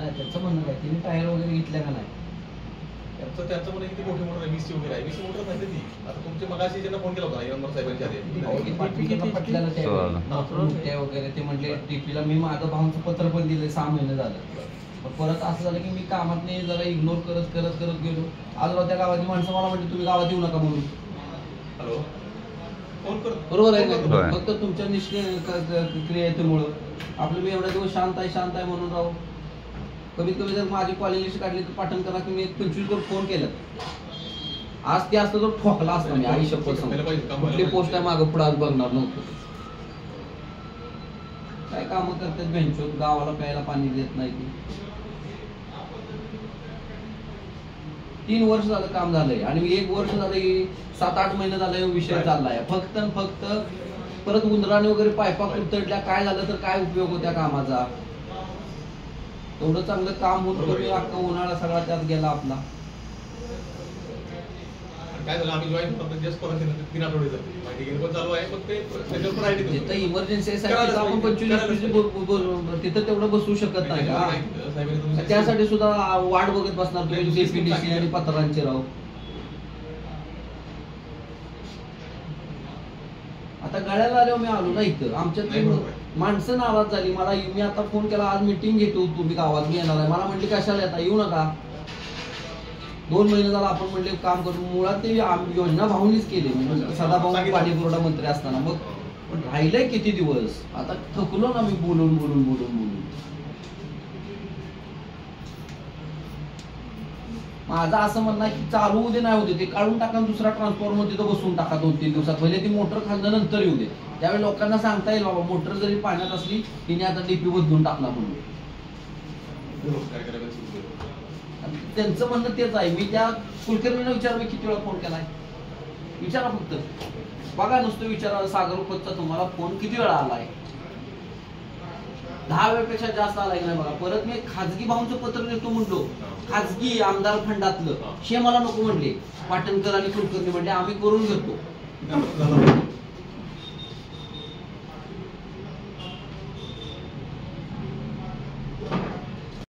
नाही त्याचं म्हणणं काय तिने टायर वगैरे घेतल्या का नाही त्यांचं म्हणणं किती मोठी मोटर आहे 20 वगैरे आहे 20 मोटर नाही ती आता तुमचे मगाशी ज्यांना फोन केला होता इरमर साहेबांच्या आधी वगैरे ते म्हटले टीपीला मी माझं भाऊंचं पत्र पण दिलं 6 महिने झालं पण परत असं झालं की मी कामात नाही जरा इग्नोर करत करत करत गेलो आज त्या गावाची माणसं मला म्हणते तुम्ही गावात येऊ नका म्हणून हॅलो फोन कर बरोबर आहे ना फक्त तुमच्या क्रियेमुळं आपलं मी एवढ्या दिवस शांत आहे म्हणून राहू कमीत कमी जर माझी कॉलेज लिस्ट काढली तर पाठन करा की मी 25 वर फोन केलं आज ते असतं तर ठोकला असतं मी आई शपथ कुठली पोस्ट आहे मागं पुढे आज बघणार नव्हतं काय कामं करतात बेंचोत गावाला प्यायला पाणी देत नाही ती 3 वर्ष झालं काम झालंय आणि 1 वर्ष झालं 7-8 महिने झाले विषय चाललाय फक्त परत उंदराने वगैरे पायपा कुरतडल्या काय झालं तर काय उपयोग होत्या कामाचा एवढं चांगलं काम होत कमी अख्खा उन्हाळा सगळा त्यात गेला आपला काय झालं आम्ही जॉईन फक्त जस्ट क्वारंटाईन 3 आठवडे झाले माहिती घेणं पण चालू आहे पण ते त्याच्यावर पण आयडी जिथं इमर्जन्सी आहे आपण 25 तिथं तेवढं बसू शकत नाही का त्यासाठी सुद्धा वाट बघत बसणार तुम्ही डीपीडीसी आणि पत्रांचे राव आता गळ्याला आल्यावर मी आलो ना इथं आमच्यात माणसं नाराज झाली मला मी आता फोन केला आज मीटिंग घेतो तुम्ही गावात मी येणार आहे मला म्हटली कशाला येता येऊ नका 2 महिने झाला आपण म्हटले काम करू मुळात ते योजना भाऊनीच केली म्हणजे सदाभाऊ पाणी पुरवठा मंत्री असताना मग पण राहिलंय किती दिवस आता थकलो ना मी बोलून माझं असं म्हणणं की चालू होऊ दे नाही होते ते काढून टाका दुसरा ट्रान्सफॉर्मर तिथं बसवून टाका 2-3 दिवसात पहिले ती मोटर खाल्लं नंतर येऊ दे त्यावेळी लोकांना सांगता येईल बाबा मोटर जरी पाण्यात असली तिने आता डीपी बदलून टाकला म्हणून त्यांचं म्हणणं तेच आहे मी त्या कुलकर्णीला विचारलं किती वेळा फोन केलाय विचारा फक्त बघा नुसतं विचारा सागर उपतचा तुम्हाला फोन किती वेळा आलाय 10 वेळेपेक्षा जास्त आलाय नाही बघा परत मी खाजगी भाऊंचं पत्र देतो म्हणतो खाजगी आमदार फंडातलं हे मला नको म्हणले पाटणकर आणि कुलकर्णी म्हणले आम्ही करून घेतो